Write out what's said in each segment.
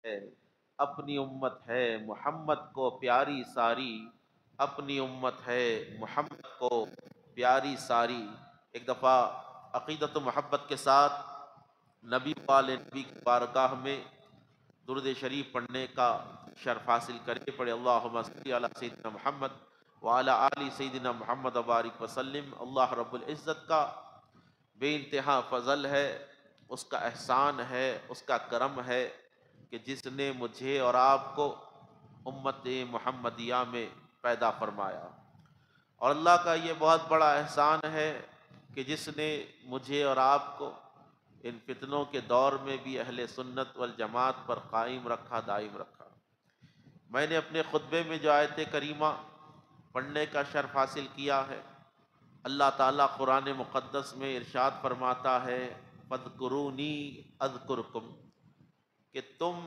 ہے، اپنی امت ہے محمد کو پیاری ساری، اپنی امت ہے محمد کو پیاری ساری۔ ایک دفعہ عقیدت و محبت کے ساتھ نبی والے نبی کی بارگاہ میں درود شریف پڑھنے کا شرف حاصل کرے، پڑھے اللہم صلی علی سیدنا محمد وعلی آل سیدنا محمد وبارک وسلم۔ اللہ رب العزت کا بے انتہا فضل ہے، اس کا احسان ہے، اس کا کرم ہے کہ جس نے مجھے اور آپ کو امت محمدیہ میں پیدا فرمایا، اور اللہ کا یہ بہت بڑا احسان ہے کہ جس نے مجھے اور آپ کو ان فتنوں کے دور میں بھی اہل سنت والجماعت پر قائم رکھا، دائم رکھا۔ میں نے اپنے خطبے میں جو آیت کریمہ پڑھنے کا شرف حاصل کیا ہے، اللہ تعالیٰ قرآن مقدس میں ارشاد فرماتا ہے فاذکرونی اذکرکم، کہ تم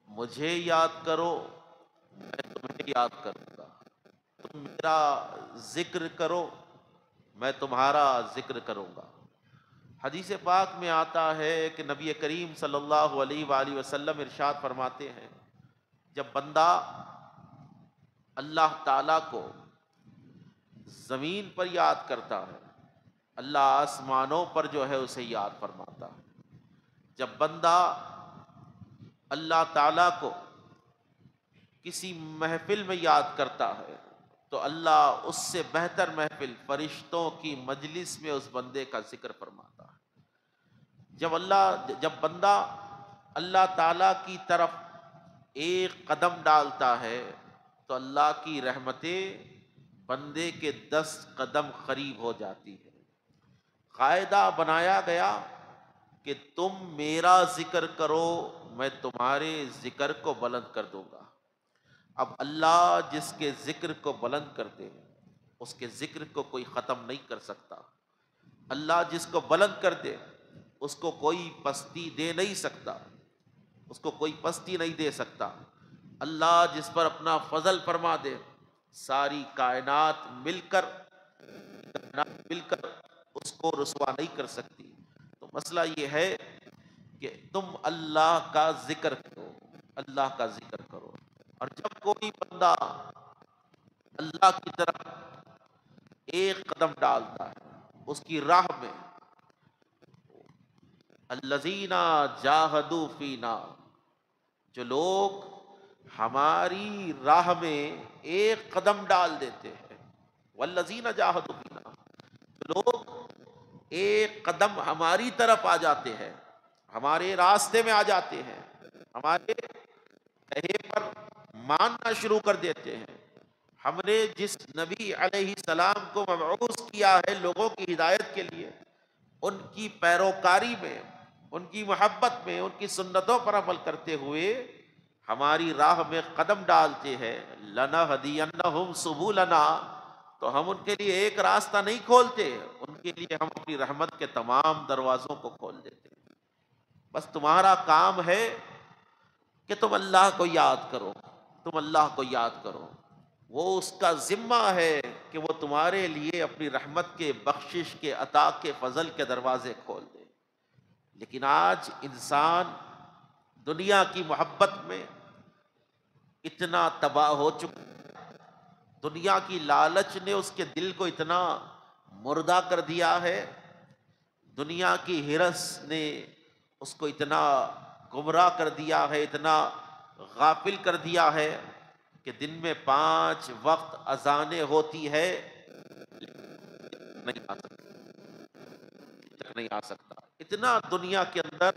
مجھے یاد کرو میں تمہیں یاد کروں گا، تم میرا ذکر کرو میں تمہارا ذکر کروں گا۔ حدیث پاک میں آتا ہے کہ نبی کریم صلی اللہ علیہ وآلہ وسلم ارشاد فرماتے ہیں جب بندہ اللہ تعالیٰ کو زمین پر یاد کرتا ہے، اللہ آسمانوں پر جو ہے اسے یاد فرماتا ہے۔ جب بندہ اللہ تعالیٰ کو کسی محفل میں یاد کرتا ہے تو اللہ اس سے بہتر محفل فرشتوں کی مجلس میں اس بندے کا ذکر فرماتا ہے۔ جب بندہ اللہ تعالیٰ کی طرف ایک قدم ڈالتا ہے تو اللہ کی رحمتیں بندے کے 10 قدم قریب ہو جاتی ہے۔ قاعدہ بنایا گیا کہ تم میرا ذکر کرو میں تمہارے ذکر کو بلند کر دوں گا۔ اب اللہ جس کے ذکر کو بلند کرتے ہیں اس کے ذکر کو کوئی ختم نہیں کر سکتا۔ اللہ جس کو بلند کر دے اس کو کوئی پستی دے نہیں سکتا، اس کو کوئی پستی نہیں دے سکتا۔ اللہ جس پر اپنا فضل فرما دے ساری کائنات مل کر اس کو رسوا نہیں کر سکتی۔ تو مسئلہ یہ ہے کہ تم اللہ کا ذکر کرو، اللہ کا ذکر کرو۔ اور جب کوئی بندہ اللہ کی طرف ایک قدم ڈالتا ہے اس کی راہ میں، الذین جاہدوا فینا، جو لوگ ہماری راہ میں ایک قدم ڈال دیتے ہیں، والذین جاہدوا فینا، جو لوگ ایک قدم ہماری طرف آ جاتے ہیں، ہمارے راستے میں آ جاتے ہیں، ہمارے کہے پر ماننا شروع کر دیتے ہیں۔ ہم نے جس نبی علیہ السلام کو مبعوث کیا ہے لوگوں کی ہدایت کے لیے، ان کی پیروکاری میں، ان کی محبت میں، ان کی سنتوں پر عمل کرتے ہوئے ہماری راہ میں قدم ڈالتے ہیں، لَنَهْدِيَنَّهُمْ سُبُلَنَا، تو ہم ان کے لیے ایک راستہ نہیں کھولتے، ان کے لیے ہم اپنی رحمت کے تمام دروازوں کو کھول دیتے ہیں۔ بس تمہارا کام ہے کہ تم اللہ کو یاد کرو، تم اللہ کو یاد کرو، وہ اس کا ذمہ ہے کہ وہ تمہارے لیے اپنی رحمت کے، بخشش کے، عطا کے، فضل کے دروازے کھول دے۔ لیکن آج انسان دنیا کی محبت میں اتنا تباہ ہو چکا، دنیا کی لالچ نے اس کے دل کو اتنا مردہ کر دیا ہے، دنیا کی ہرس نے اس کو اتنا گمراہ کر دیا ہے، اتنا غافل کر دیا ہے کہ دن میں 5 وقت اذانیں ہوتی ہے نہیں آ سکتا، تک نہیں آ سکتا۔ اتنا دنیا کے اندر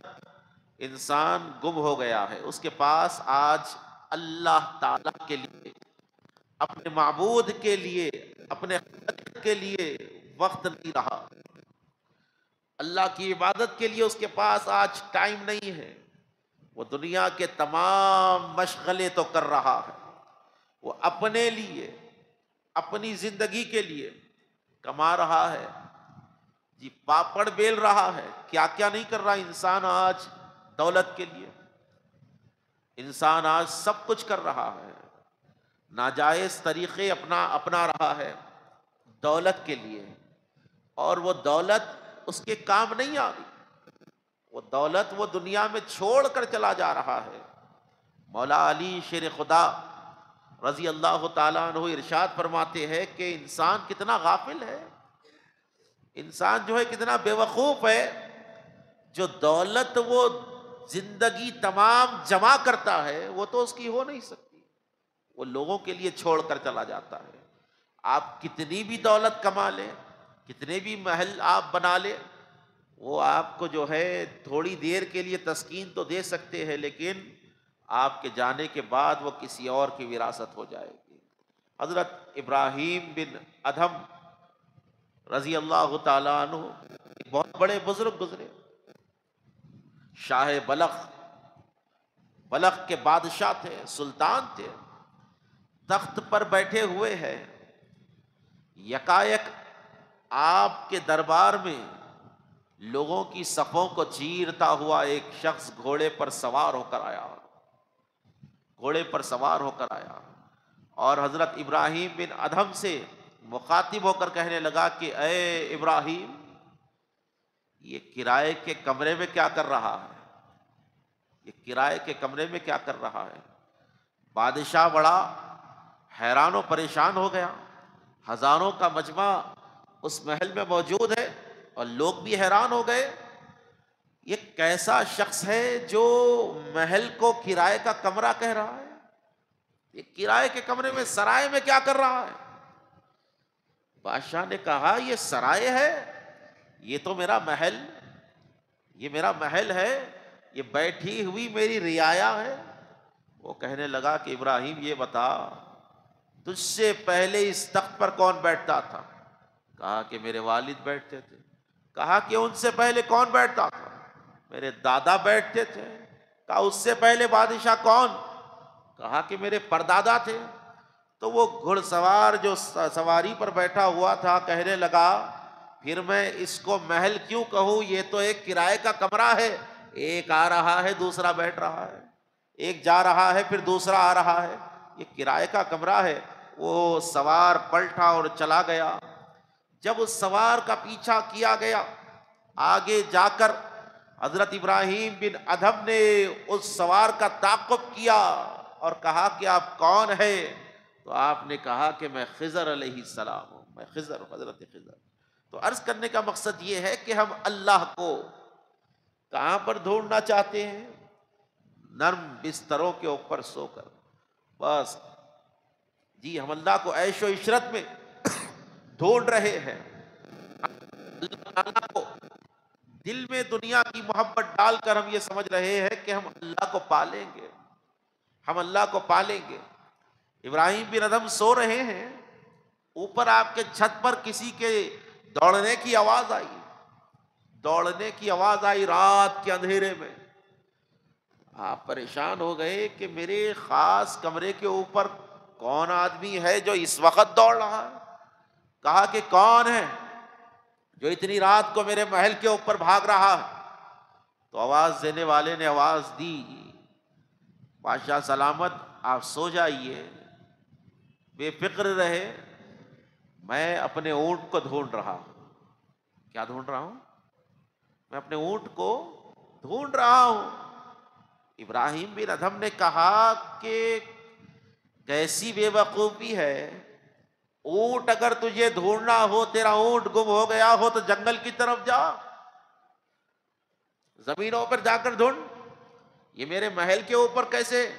انسان گم ہو گیا ہے، اس کے پاس آج اللہ تعالی کے لیے، اپنے معبود کے لیے، اپنے خالق کے لیے وقت نہیں رہا، اللہ کی عبادت کے لیے اس کے پاس آج ٹائم نہیں ہے۔ وہ دنیا کے تمام مشغلے تو کر رہا ہے، وہ اپنے لیے، اپنی زندگی کے لیے کما رہا ہے، جی پاپڑ بیل رہا ہے، کیا کیا نہیں کر رہا انسان آج دولت کے لیے۔ انسان آج سب کچھ کر رہا ہے، ناجائز طریقے اپنا رہا ہے دولت کے لیے، اور وہ دولت اس کے کام نہیں آ رہی، وہ دولت وہ دنیا میں چھوڑ کر چلا جا رہا ہے۔ مولا علی شیر خدا رضی اللہ تعالیٰ عنہ ارشاد فرماتے ہیں کہ انسان کتنا غافل ہے، انسان جو ہے کتنا بے وقوف ہے، جو دولت وہ زندگی تمام جمع کرتا ہے وہ تو اس کی ہو نہیں سکتی، وہ لوگوں کے لیے چھوڑ کر چلا جاتا ہے۔ آپ کتنی بھی دولت کما لیں، کتنے بھی محل آپ بنا لیں، وہ آپ کو جو ہے تھوڑی دیر کے لیے تسکین تو دے سکتے ہیں، لیکن آپ کے جانے کے بعد وہ کسی اور کی وراثت ہو جائے گی۔ حضرت ابراہیم بن ادھم رضی اللہ تعالیٰ عنہ ایک بہت بڑے بزرگ گزرے، شاہ بلخ کے بادشاہ تھے، سلطان تھے، تخت پر بیٹھے ہوئے ہیں، یکایک آپ کے دربار میں لوگوں کی صفوں کو چیرتا ہوا ایک شخص گھوڑے پر سوار ہو کر آیا، گھوڑے پر سوار ہو کر آیا اور حضرت ابراہیم بن ادھم سے مخاطب ہو کر کہنے لگا کہ اے ابراہیم، یہ کرائے کے کمرے میں کیا کر رہا ہے؟ یہ کرائے کے کمرے میں کیا کر رہا ہے؟ بادشاہ بڑا حیران و پریشان ہو گیا، ہزاروں کا مجمع اس محل میں موجود ہے اور لوگ بھی حیران ہو گئے، یہ کیسا شخص ہے جو محل کو کرائے کا کمرہ کہہ رہا ہے؟ یہ کرائے کے کمرے میں سرائے میں کیا کر رہا ہے؟ بادشاہ نے کہا یہ سرائے ہے، یہ تو میرا محل، یہ میرا محل ہے، یہ بیٹھی ہوئی میری رعایا ہے۔ وہ کہنے لگا کہ ابراہیم یہ بتا، تجھ سے پہلے اس تخت پر کون بیٹھتا تھا؟ کہا کہ میرے والد بیٹھتے تھے۔ کہا کہ ان سے پہلے کون بیٹھتا تھا؟ میرے دادا بیٹھتے تھے۔ کہا اس سے پہلے بادشاہ کون؟ کہا کہ میرے پردادا تھے۔ تو وہ گھڑ سوار جو سواری پر بیٹھا ہوا تھا کہنے لگا پھر میں اس کو محل کیوں کہوں، یہ تو ایک کرائے کا کمرہ ہے، ایک آ رہا ہے دوسرا بیٹھ رہا ہے، ایک جا رہا ہے پھر دوسرا آ رہا ہے، یہ کرائے کا کمرہ ہے۔ وہ سوار پلٹا اور چلا گیا۔ جب اس سوار کا پیچھا کیا گیا، آگے جا کر حضرت ابراہیم بن ادھم نے اس سوار کا تعاقب کیا اور کہا کہ آپ کون ہیں؟ تو آپ نے کہا کہ میں خضر علیہ السلام ہوں، میں خضر ہوں، حضرت خضر۔ تو عرض کرنے کا مقصد یہ ہے کہ ہم اللہ کو کہاں پر ڈھونڈنا چاہتے ہیں؟ نرم بستروں کے اوپر سو کر، بس جی ہم اللہ کو عیش و عشرت میں ڈھونڈ رہے ہیں، اللہ تعالیٰ کو دل میں دنیا کی محبت ڈال کر ہم یہ سمجھ رہے ہیں کہ ہم اللہ کو پالیں گے، ہم اللہ کو پالیں گے۔ ابراہیم بن ادھم سو رہے ہیں، اوپر آپ کے چھت پر کسی کے دوڑنے کی آواز آئی، دوڑنے کی آواز آئی رات کے اندھیرے میں۔ آپ پریشان ہو گئے کہ میرے خاص کمرے کے اوپر کون آدمی ہے جو اس وقت دوڑ رہا ہے؟ کہا کہ کون ہے جو اتنی رات کو میرے محل کے اوپر بھاگ رہا ہے؟ تو آواز دینے والے نے آواز دی، بادشاہ سلامت آپ سو جائیے، بے فکر رہے، میں اپنے اونٹ کو ڈھونڈ رہا ہوں۔ کیا ڈھونڈ رہا ہوں؟ میں اپنے اونٹ کو ڈھونڈ رہا ہوں۔ ابراہیم بن ادھم نے کہا کہ کیسی بے وقوفی ہے، اونٹ اگر تجھے ڈھونڈنا ہو، تیرا اونٹ گم ہو گیا ہو تو جنگل کی طرف جا، زمینوں پر جا کر ڈھونڈ، یہ میرے محل کے اوپر کیسے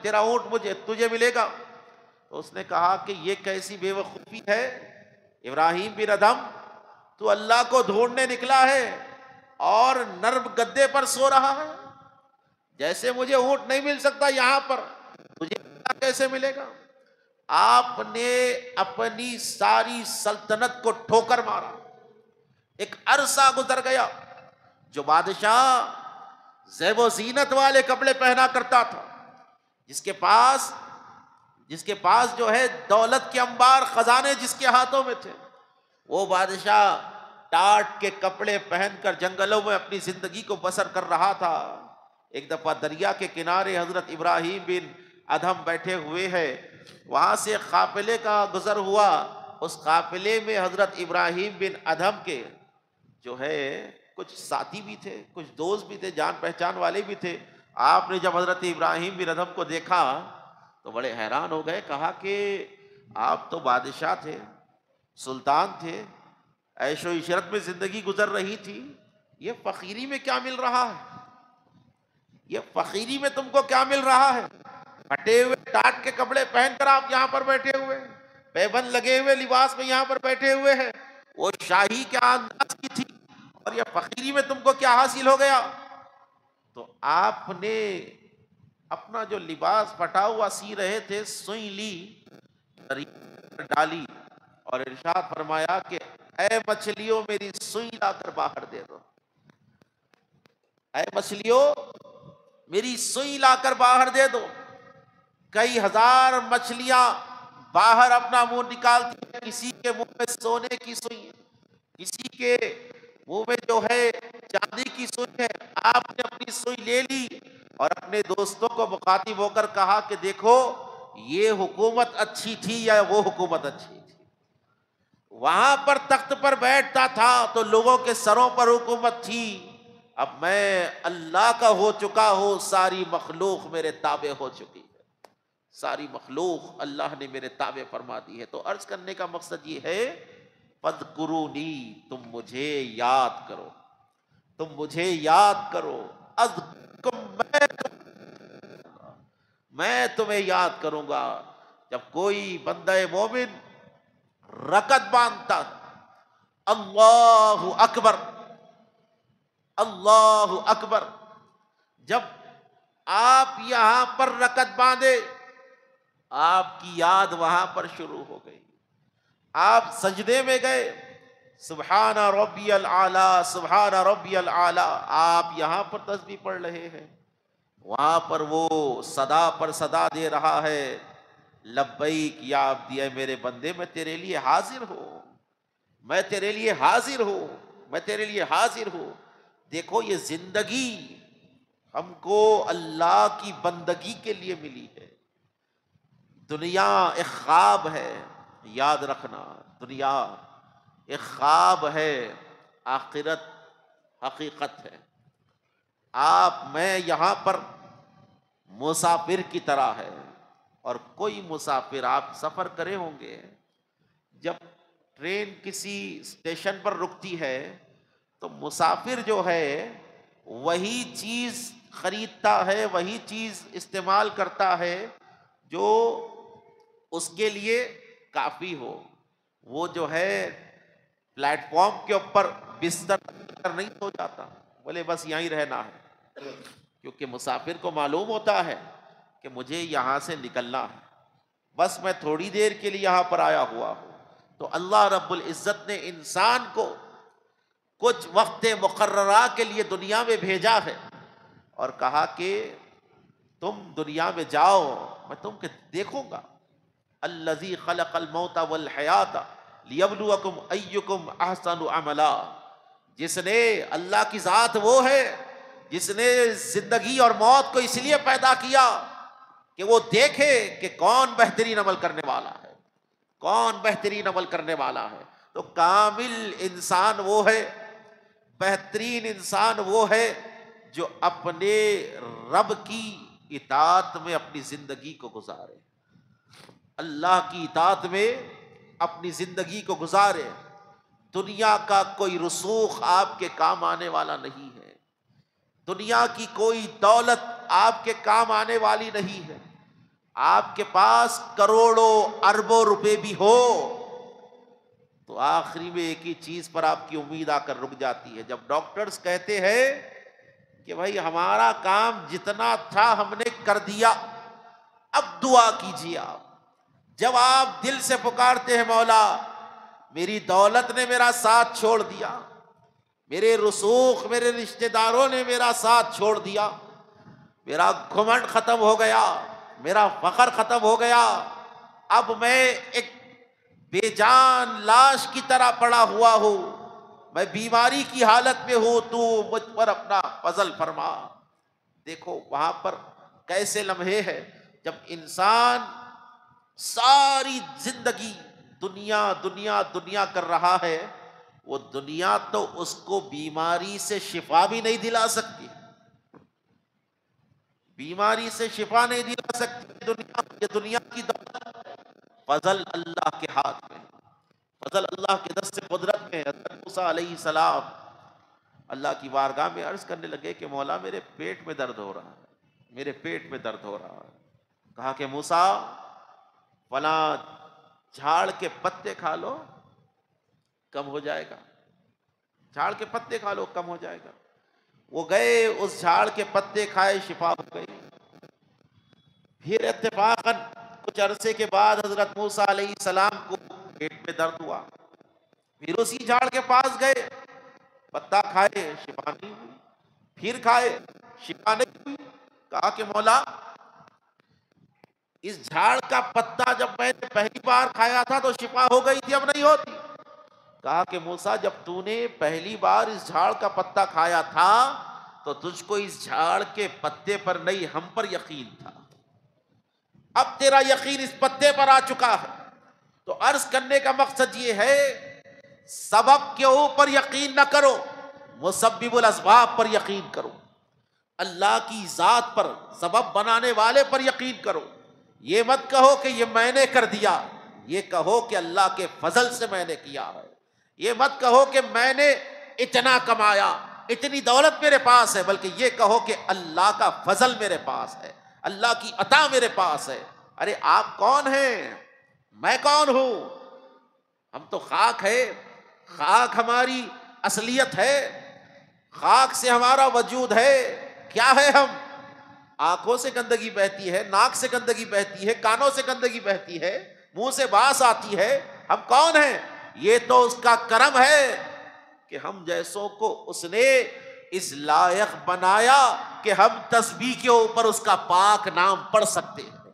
تیرا اونٹ تجھے ملے گا؟ تو اس نے کہا کہ یہ کیسی بے وقوفی ہے ابراہیم بن ادھم، تو اللہ کو ڈھونڈنے نکلا ہے اور نرم گدے پر سو رہا ہے، جیسے مجھے اونٹ نہیں مل سکتا یہاں پر، تجھے اللہ کیسے ملے گا؟ آپ نے اپنی ساری سلطنت کو ٹھوکر مارا۔ ایک عرصہ گزر گیا، جو بادشاہ زیب و زینت والے کپڑے پہنا کرتا تھا، جس کے پاس جو ہے دولت کے انبار خزانے جس کے ہاتھوں میں تھے، وہ بادشاہ ٹاٹ کے کپڑے پہن کر جنگلوں میں اپنی زندگی کو بسر کر رہا تھا۔ ایک دفعہ دریا کے کنارے حضرت ابراہیم بن ادھم بیٹھے ہوئے ہیں، وہاں سے قافلے کا گزر ہوا، اس قافلے میں حضرت ابراہیم بن ادھم کے جو ہے کچھ ساتھی بھی تھے، کچھ دوست بھی تھے، جان پہچان والے بھی تھے۔ آپ نے جب حضرت ابراہیم بن ادھم کو دیکھا تو بڑے حیران ہو گئے، کہا کہ آپ تو بادشاہ تھے، سلطان تھے، عیش و عشرت میں زندگی گزر رہی تھی، یہ فقیری میں کیا مل رہا ہے؟ یہ فقیری میں تم کو کیا مل رہا ہے؟ پھٹے ہوئے ٹاٹ کے کپڑے پہن کر آپ یہاں پر بیٹھے ہوئے ہیں، پیبند لگے ہوئے لباس میں یہاں پر بیٹھے ہوئے ہیں، وہ شاہی کیا انداز کی تھی، اور یہ فقیری میں تم کو کیا حاصل ہو گیا؟ تو آپ نے اپنا جو لباس پھٹا ہوا سی رہے تھے، سوئی لی، دریا میں ڈالی، اور ارشاد فرمایا کہ اے مچھلیوں میری سوئی لا کر باہر دے دو، اے مچھلیوں میری سوئی لا کر باہر دے دو۔ کئی ہزار مچھلیاں باہر اپنا منہ نکالتی ہیں، کسی کے منہ میں سونے کی سوئی ہے، کسی کے منہ میں جو ہے چاندی کی سوئی ہے، آپ نے اپنی سوئی لے لی اور اپنے دوستوں کو مخاطب ہو کر کہا کہ دیکھو یہ حکومت اچھی تھی یا وہ حکومت اچھی تھی؟ وہاں پر تخت پر بیٹھتا تھا تو لوگوں کے سروں پر حکومت تھی، اب میں اللہ کا ہو چکا ہوں، ساری مخلوق میرے تابع ہو چکی ہے، ساری مخلوق اللہ نے میرے تابع فرما دی ہے۔ تو عرض کرنے کا مقصد یہ ہے، فاذکرونی، تم مجھے یاد کرو، تم مجھے یاد کرو، اذکرکم، میں تمہیں یاد کروں گا۔ جب کوئی بندہ مومن رکعت باندھتا، اللہ اکبر، اللہ اکبر، جب آپ یہاں پر رکعت باندھے آپ کی یاد وہاں پر شروع ہو گئی، آپ سجدے میں گئے، سبحان ربی العالی، سبحان ربی العالی، آپ یہاں پر تسبیح پڑھ رہے ہیں، وہاں پر وہ صدا پر صدا دے رہا ہے، لبیک یا عبدی، اے میرے بندے میں تیرے لیے حاضر ہوں، میں تیرے لیے حاضر ہوں، میں تیرے لیے حاضر ہوں۔ دیکھو یہ زندگی ہم کو اللہ کی بندگی کے لیے ملی ہے، دنیا ایک خواب ہے، یاد رکھنا، دنیا ایک خواب ہے، آخرت حقیقت ہے۔ آپ میں یہاں پر مسافر کی طرح ہے، اور کوئی مسافر، آپ سفر کرے ہوں گے، جب ٹرین کسی اسٹیشن پر رکتی ہے تو مسافر جو ہے وہی چیز خریدتا ہے، وہی چیز استعمال کرتا ہے جو اس کے لیے کافی ہو۔ وہ جو ہے پلیٹ فارم کے اوپر بستر پر نہیں سو جاتا، بولے بس یہیں رہنا ہے، کیونکہ مسافر کو معلوم ہوتا ہے کہ مجھے یہاں سے نکلنا ہے، بس میں تھوڑی دیر کے لیے یہاں پر آیا ہوا ہوں۔ تو اللہ رب العزت نے انسان کو کچھ وقت مقررہ کے لیے دنیا میں بھیجا ہے، اور کہا کہ تم دنیا میں جاؤ، میں تم کے دیکھوں گا، الذی خلق الموت والحیات لیبلوکم ایکم احسن عملا، جس نے، اللہ کی ذات وہ ہے جس نے زندگی اور موت کو اس لیے پیدا کیا کہ وہ دیکھے کہ کون بہترین عمل کرنے والا ہے، کون بہترین عمل کرنے والا ہے۔ تو کامل انسان وہ ہے، بہترین انسان وہ ہے جو اپنے رب کی اطاعت میں اپنی زندگی کو گزارے، اللہ کی اطاعت میں اپنی زندگی کو گزارے۔ دنیا کا کوئی رسوخ آپ کے کام آنے والا نہیں ہے، دنیا کی کوئی دولت آپ کے کام آنے والی نہیں ہے۔ آپ کے پاس کروڑوں اربوں روپے بھی ہو تو آخری میں ایک ہی چیز پر آپ کی امید آ کر رک جاتی ہے، جب ڈاکٹرز کہتے ہیں کہ بھائی ہمارا کام جتنا تھا ہم نے کر دیا، اب دعا کیجیے آپ۔ جب آپ دل سے پکارتے ہیں مولا میری دولت نے میرا ساتھ چھوڑ دیا، میرے رسوخ، میرے رشتہ داروں نے میرا ساتھ چھوڑ دیا، میرا گھمنڈ ختم ہو گیا، میرا فخر ختم ہو گیا، اب میں ایک بے جان لاش کی طرح پڑا ہوا ہوں، میں بیماری کی حالت میں ہوں، تو مجھ پر اپنا فضل فرما۔ دیکھو وہاں پر کیسے لمحے ہیں جب انسان ساری زندگی دنیا دنیا دنیا کر رہا ہے، وہ دنیا تو اس کو بیماری سے شفا بھی نہیں دلا سکتی، بیماری سے شفا نہیں دلا سکتی دنیا، یہ دنیا کی دولت، فضل اللہ کے ہاتھ میں، فضل اللہ کے دست قدرت میں۔ حضرت موسیٰ علیہ السلام اللہ کی بارگاہ میں عرض کرنے لگے کہ مولا میرے پیٹ میں درد ہو رہا ہے، میرے پیٹ میں درد ہو رہا ہے۔ کہا کہ موسیٰ فلاں جھاڑ کے پتے کھا لو کم ہو جائے گا، جھاڑ کے پتے کھا لو کم ہو جائے گا۔ وہ گئے، اس جھاڑ کے پتے کھائے، شفا ہو گئی۔ پھر اتفاقاً کچھ عرصے کے بعد حضرت موسیٰ علیہ السلام کو پیٹ میں درد ہوا، پھر اسی جھاڑ کے پاس گئے، پتا کھائے، شفا نہیں ہوئی، پھر کھائے، شفا نہیں ہوئی۔ کہا کہ مولا اس جھاڑ کا پتا جب میں نے پہلی بار کھایا تھا تو شفا ہو گئی تھی، اب نہیں ہوتی۔ کہا کہ موسیٰ جب تو نے پہلی بار اس جھاڑ کا پتا کھایا تھا تو تجھ کو اس جھاڑ کے پتے پر نہیں ہم پر یقین تھا، اب تیرا یقین اس پتے پر آ چکا ہے۔ تو عرض کرنے کا مقصد یہ ہے سبب کے اوپر یقین نہ کرو، مسبب الاسباب پر یقین کرو، اللہ کی ذات پر، سبب بنانے والے پر یقین کرو۔ یہ مت کہو کہ یہ میں نے کر دیا، یہ کہو کہ اللہ کے فضل سے میں نے کیا ہے۔ یہ مت کہو کہ میں نے اتنا کمایا، اتنی دولت میرے پاس ہے، بلکہ یہ کہو کہ اللہ کا فضل میرے پاس ہے، اللہ کی عطا میرے پاس ہے۔ ارے آپ کون ہیں؟ میں کون ہوں؟ ہم تو خاک ہے، خاک ہماری اصلیت ہے، خاک سے ہمارا وجود ہے۔ کیا ہے ہم؟ آنکھوں سے گندگی بہتی ہے، ناک سے گندگی بہتی ہے، کانوں سے گندگی بہتی ہے، منہ سے باس آتی ہے، ہم کون ہیں؟ یہ تو اس کا کرم ہے کہ ہم جیسوں کو اس نے اس لائق بنایا کہ ہم تسبیح کے اوپر اس کا پاک نام پڑھ سکتے ہیں۔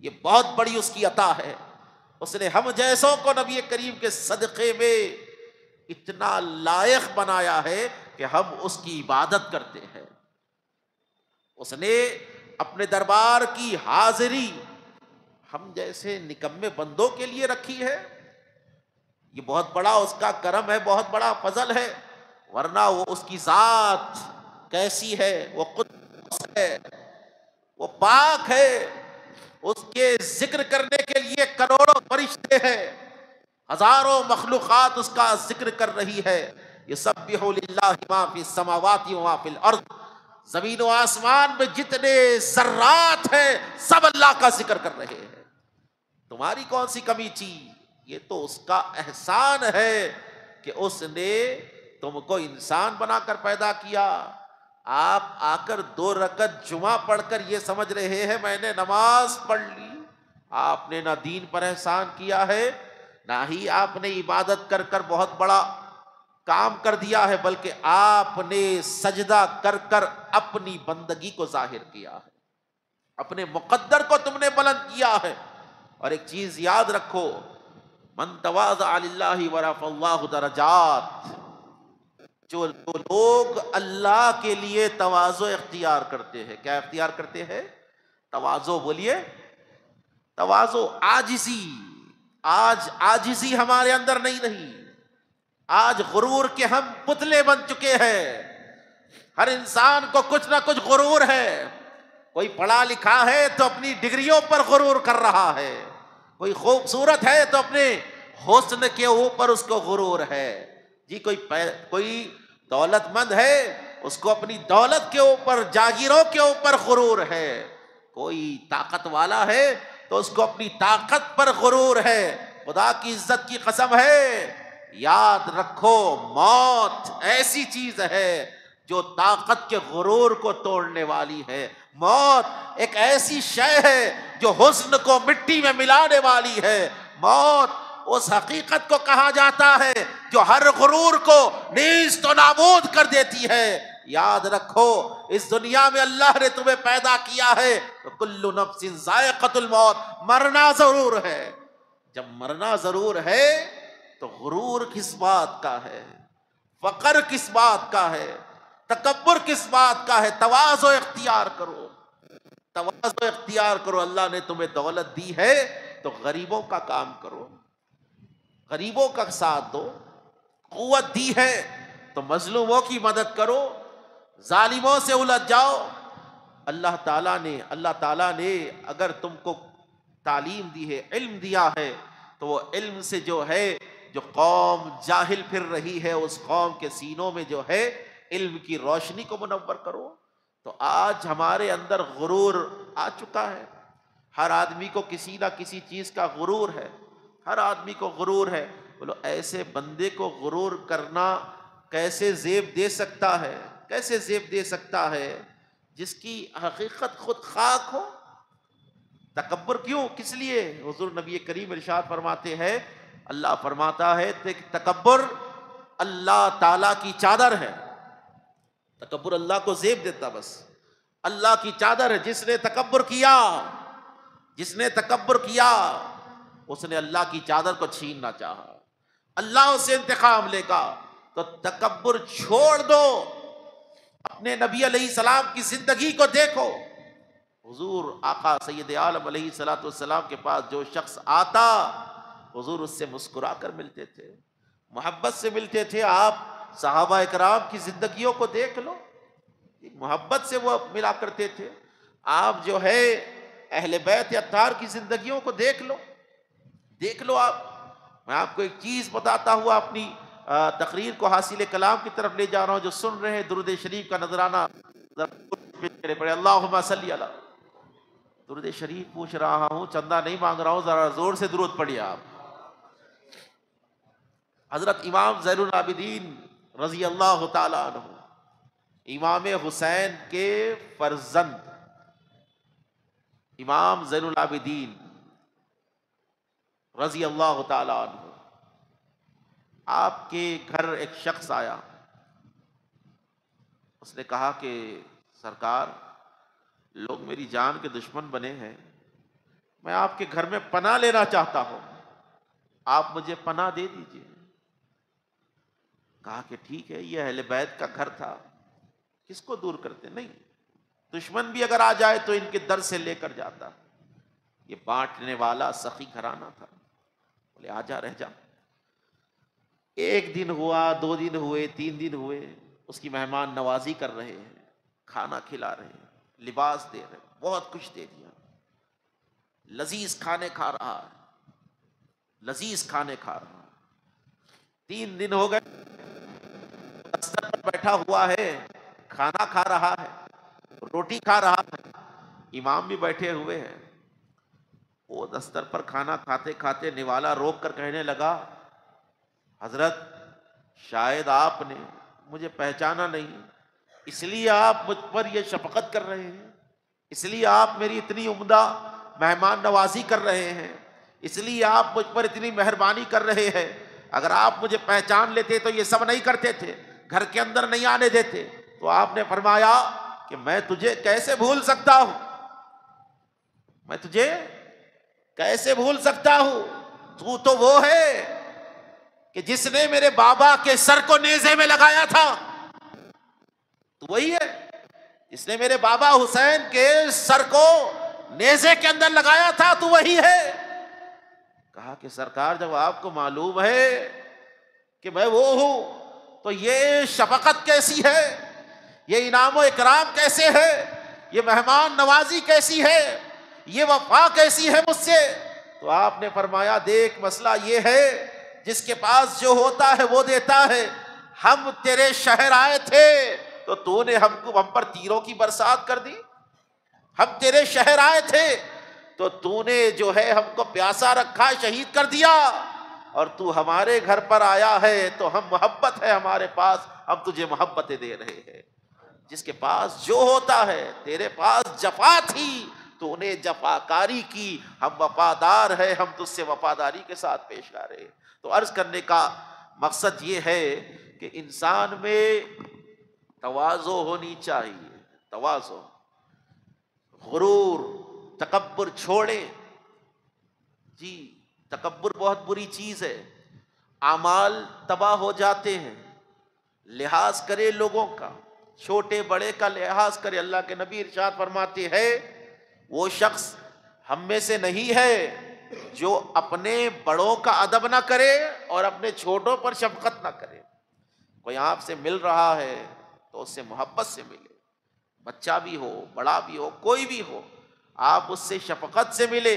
یہ بہت بڑی اس کی عطا ہے، اس نے ہم جیسوں کو نبی کریم کے صدقے میں اتنا لائق بنایا ہے کہ ہم اس کی عبادت کرتے ہیں۔ اس نے اپنے دربار کی حاضری ہم جیسے نکمے بندوں کے لیے رکھی ہے۔ یہ بہت بڑا اس کا کرم ہے، بہت بڑا فضل ہے، ورنہ وہ اس کی ذات کیسی ہے، وہ قدس ہے، وہ پاک ہے، اس کے ذکر کرنے کے لیے کروڑوں فرشتے ہیں، ہزاروں مخلوقات اس کا ذکر کر رہی ہے۔ یسبح للہ ما فی السماوات و ما فی الارض، زمین و آسمان میں جتنے ذرات ہیں سب اللہ کا ذکر کر رہے ہیں۔ تمہاری کون سی کمی تھی؟ یہ تو اس کا احسان ہے کہ اس نے تم کو انسان بنا کر پیدا کیا۔ آپ آ کر 2 رکعت جمعہ پڑھ کر یہ سمجھ رہے ہیں میں نے نماز پڑھ لی۔ آپ نے نہ دین پر احسان کیا ہے، نہ ہی آپ نے عبادت کر کر بہت بڑا کام کر دیا ہے، بلکہ آپ نے سجدہ کر کر اپنی بندگی کو ظاہر کیا ہے، اپنے مقدر کو تم نے بلند کیا ہے۔ اور ایک چیز یاد رکھو، من تواضع للہ ورفع اللہ درجات، جو لوگ اللہ کے لیے تواضع اختیار کرتے ہیں، کیا اختیار کرتے ہیں؟ تواضع، بولیے تواضع، عاجزی۔ آج عاجزی ہمارے اندر نہیں رہی، آج غرور کے ہم پتلے بن چکے ہیں۔ ہر انسان کو کچھ نہ کچھ غرور ہے، کوئی پڑھا لکھا ہے تو اپنی ڈگریوں پر غرور کر رہا ہے، کوئی خوبصورت ہے تو اپنے حسن کے اوپر اس کو غرور ہے جی، کوئی دولت مند ہے اس کو اپنی دولت کے اوپر، جاگیروں کے اوپر غرور ہے، کوئی طاقت والا ہے تو اس کو اپنی طاقت پر غرور ہے۔ خدا کی عزت کی قسم ہے، یاد رکھو موت ایسی چیز ہے جو طاقت کے غرور کو توڑنے والی ہے۔ موت ایک ایسی شے ہے جو حسن کو مٹی میں ملانے والی ہے۔ موت اس حقیقت کو کہا جاتا ہے جو ہر غرور کو نیست و نابود کر دیتی ہے۔ یاد رکھو اس دنیا میں اللہ نے تمہیں پیدا کیا ہے تو کل نفس ذائقۃ الموت، مرنا ضرور ہے۔ جب مرنا ضرور ہے تو غرور کس بات کا ہے، فقر کس بات کا ہے، تکبر کس بات کا ہے؟ تواضع اختیار کرو، تواضع اختیار کرو۔ اللہ نے تمہیں دولت دی ہے تو غریبوں کا کام کرو، غریبوں کا ساتھ دو، قوت دی ہے تو مظلوموں کی مدد کرو، ظالموں سے الجھ جاؤ، اللہ تعالیٰ نے اگر تم کو تعلیم دی ہے، علم دیا ہے، تو وہ علم سے جو ہے، جو قوم جاہل پھر رہی ہے اس قوم کے سینوں میں جو ہے علم کی روشنی کو منور کرو۔ تو آج ہمارے اندر غرور آ چکا ہے، ہر آدمی کو کسی نہ کسی چیز کا غرور ہے، ہر آدمی کو غرور ہے۔ بولو ایسے بندے کو غرور کرنا کیسے زیب دے سکتا ہے، کیسے زیب دے سکتا ہے جس کی حقیقت خود خاک ہو؟ تکبر کیوں، کس لیے؟ حضور نبی کریم ارشاد فرماتے ہیں، اللہ فرماتا ہے کہ تکبر اللہ تعالیٰ کی چادر ہے۔ تکبر اللہ کو زیب دیتا، بس اللہ کی چادر ہے۔ جس نے تکبر کیا، جس نے تکبر کیا، اس نے اللہ کی چادر کو چھیننا چاہا، اللہ اسے انتقام لے گا۔ تو تکبر چھوڑ دو، اپنے نبی علیہ السلام کی زندگی کو دیکھو۔ حضور آقا سید عالم علیہ الصلوۃ والسلام کے پاس جو شخص آتا، حضور اس سے مسکرا کر ملتے تھے، محبت سے ملتے تھے۔ آپ صحابہ اکرام کی زندگیوں کو دیکھ لو، محبت سے وہ ملا کرتے تھے۔ آپ جو ہے اہل بیت اطہار کی زندگیوں کو دیکھ لو، دیکھ لو آپ۔ میں آپ کو ایک چیز بتاتا ہوا اپنی تقریر کو حاصل کلام کی طرف لے جا رہا ہوں۔ جو سن رہے ہیں درود شریف کا نذرانہ پڑھے، اللہم صلی علی۔ درود شریف پوچھ رہا ہوں، چندہ نہیں مانگ رہا ہوں، ذرا زور سے درود پڑھیے آپ۔ حضرت امام زین العابدین رضی اللہ تعالیٰ عنہ، امام حسین کے فرزند امام زین العابدین رضی اللہ تعالیٰ عنہ، آپ کے گھر ایک شخص آیا، اس نے کہا کہ سرکار، لوگ میری جان کے دشمن بنے ہیں، میں آپ کے گھر میں پناہ لینا چاہتا ہوں، آپ مجھے پناہ دے دیجئے۔ کہا کہ ٹھیک ہے، یہ اہل بیت کا گھر تھا، کس کو دور کرتے؟ نہیں، دشمن بھی اگر آ جائے تو ان کے در سے لے کر جاتا۔ یہ بانٹنے والا سخی گھرانہ تھا۔ بولے آجا، رہ جا۔ ایک دن ہوا، 2 دن ہوئے، 3 دن ہوئے، اس کی مہمان نوازی کر رہے ہیں، کھانا کھلا رہے ہیں، لباس دے رہے ہیں، بہت کچھ دے دیا، لذیذ کھانے کھا رہا ہے، لذیذ کھانے کھا رہا ہے۔ 3 دن ہو گئے، بستر پر بیٹھا ہوا ہے، کھانا کھا رہا ہے، روٹی کھا رہا ہے، امام بھی بیٹھے ہوئے ہیں۔ وہ دستر پر کھانا کھاتے کھاتے نوالا روک کر کہنے لگا، حضرت شاید آپ نے مجھے پہچانا نہیں، اس لیے آپ مجھ پر یہ شفقت کر رہے ہیں، اس لیے آپ میری اتنی عمدہ مہمان نوازی کر رہے ہیں، اس لیے آپ مجھ پر اتنی مہربانی کر رہے ہیں۔ اگر آپ مجھے پہچان لیتے تو یہ سب نہیں کرتے تھے، گھر کے اندر نہیں آنے دیتے۔ تو آپ نے فرمایا کہ میں تجھے کیسے بھول سکتا ہوں، میں تجھے کیسے بھول سکتا ہوں؟ تو وہ ہے کہ جس نے میرے بابا کے سر کو نیزے میں لگایا تھا، تو وہی ہے جس نے میرے بابا حسین کے سر کو نیزے کے اندر لگایا تھا، تو وہی ہے۔ کہا کہ سرکار، جب آپ کو معلوم ہے کہ میں وہ ہوں تو یہ شفقت کیسی ہے، یہ انعام و اکرام کیسے ہے، یہ مہمان نوازی کیسی ہے، یہ وفا کیسی ہے مجھ سے؟ تو آپ نے فرمایا، دیکھ مسئلہ یہ ہے، جس کے پاس جو ہوتا ہے وہ دیتا ہے۔ ہم تیرے شہر آئے تھے تو نے ہم پر تیروں کی برسات کر دی، ہم تیرے شہر آئے تھے تو نے جو ہے ہم کو پیاسا رکھا، شہید کر دیا، اور تو ہمارے گھر پر آیا ہے تو ہم محبت ہے ہمارے پاس، ہم تجھے محبتیں دے رہے ہیں۔ جس کے پاس جو ہوتا ہے، تیرے پاس جفا تھی تو نے جفاکاری کی، ہم وفادار ہے، ہم تجھ سے وفاداری کے ساتھ پیش آ رہے ہیں۔ تو عرض کرنے کا مقصد یہ ہے کہ انسان میں تواضع ہونی چاہیے، تواضع، غرور، تکبر چھوڑے۔ جی، تکبر بہت بری چیز ہے، اعمال تباہ ہو جاتے ہیں۔ لحاظ کرے لوگوں کا، چھوٹے بڑے کا لحاظ کرے۔ اللہ کے نبی ارشاد فرماتے ہیں، وہ شخص ہم میں سے نہیں ہے جو اپنے بڑوں کا ادب نہ کرے اور اپنے چھوٹوں پر شفقت نہ کرے۔ کوئی آپ سے مل رہا ہے تو اس سے محبت سے ملے، بچہ بھی ہو، بڑا بھی ہو، کوئی بھی ہو، آپ اس سے شفقت سے ملے۔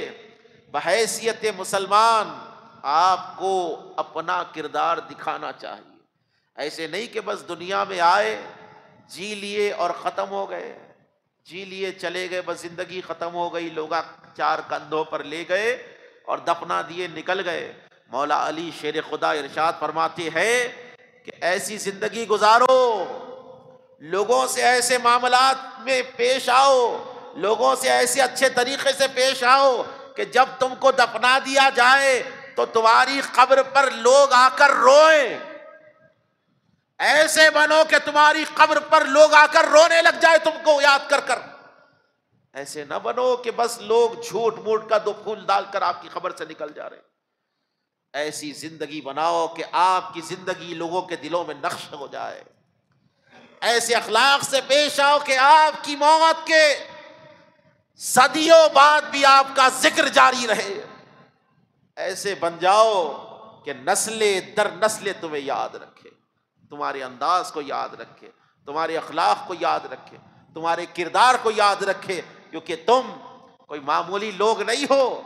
بحیثیت مسلمان آپ کو اپنا کردار دکھانا چاہیے۔ ایسے نہیں کہ بس دنیا میں آئے، جی لیے اور ختم ہو گئے، جی لیے چلے گئے، بس زندگی ختم ہو گئی، لوگ چار کندھوں پر لے گئے اور دفنا دیے نکل گئے۔ مولا علی شیر خدا ارشاد فرماتے ہیں کہ ایسی زندگی گزارو، لوگوں سے ایسے معاملات میں پیش آؤ، لوگوں سے ایسے اچھے طریقے سے پیش آؤ کہ جب تم کو دفنا دیا جائے تو تمہاری قبر پر لوگ آ کر روئیں۔ ایسے بنو کہ تمہاری قبر پر لوگ آ کر رونے لگ جائے تم کو یاد کر کر۔ ایسے نہ بنو کہ بس لوگ جھوٹ موٹ کا دو پھول ڈال کر آپ کی قبر سے نکل جا رہے ہیں۔ ایسی زندگی بناؤ کہ آپ کی زندگی لوگوں کے دلوں میں نقش ہو جائے۔ ایسے اخلاق سے پیش آؤ کہ آپ کی موت کے صدیوں بعد بھی آپ کا ذکر جاری رہے۔ ایسے بن جاؤ کہ نسل در نسل تمہیں یاد رکھے، تمہارے انداز کو یاد رکھے، تمہارے اخلاق کو یاد رکھے، تمہارے کردار کو یاد رکھے، کیونکہ تم کوئی معمولی لوگ نہیں ہو،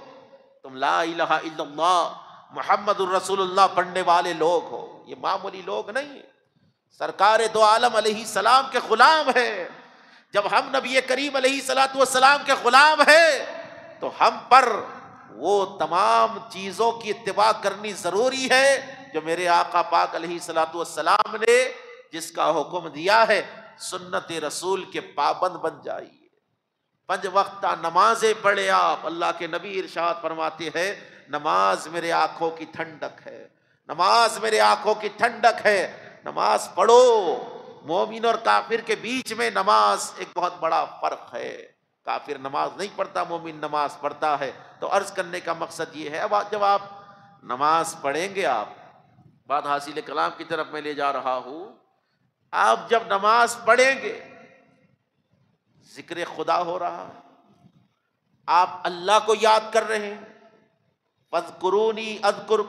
تم لا الہ الا اللہ محمد الرسول اللہ پڑھنے والے لوگ ہو، یہ معمولی لوگ نہیں ہیں۔ سرکار دو عالم علیہ السلام کے غلام ہیں۔ جب ہم نبی کریم علیہ الصلوۃ والسلام کے غلام ہیں تو ہم پر وہ تمام چیزوں کی اتباع کرنی ضروری ہے جو میرے آقا پاک علیہ الصلوۃ والسلام نے جس کا حکم دیا ہے۔ سنت رسول کے پابند بن جائیے، 5 وقتہ نمازیں پڑھے آپ۔ اللہ کے نبی ارشاد فرماتے ہیں نماز میرے آنکھوں کی ٹھنڈک ہے، نماز میرے آنکھوں کی ٹھنڈک ہے، نماز پڑھو۔ مومن اور کافر کے بیچ میں نماز ایک بہت بڑا فرق ہے۔ کافر نماز نہیں پڑھتا، مومن نماز پڑھتا ہے۔ تو عرض کرنے کا مقصد یہ ہے، اب جب آپ نماز پڑھیں گے، آپ بات حاصل کلام کی طرف میں لے جا رہا ہوں، آپ جب نماز پڑھیں گے ذکر خدا ہو رہا ہے، آپ اللہ کو یاد کر رہے ہیں، فاذکرونی اذکرکم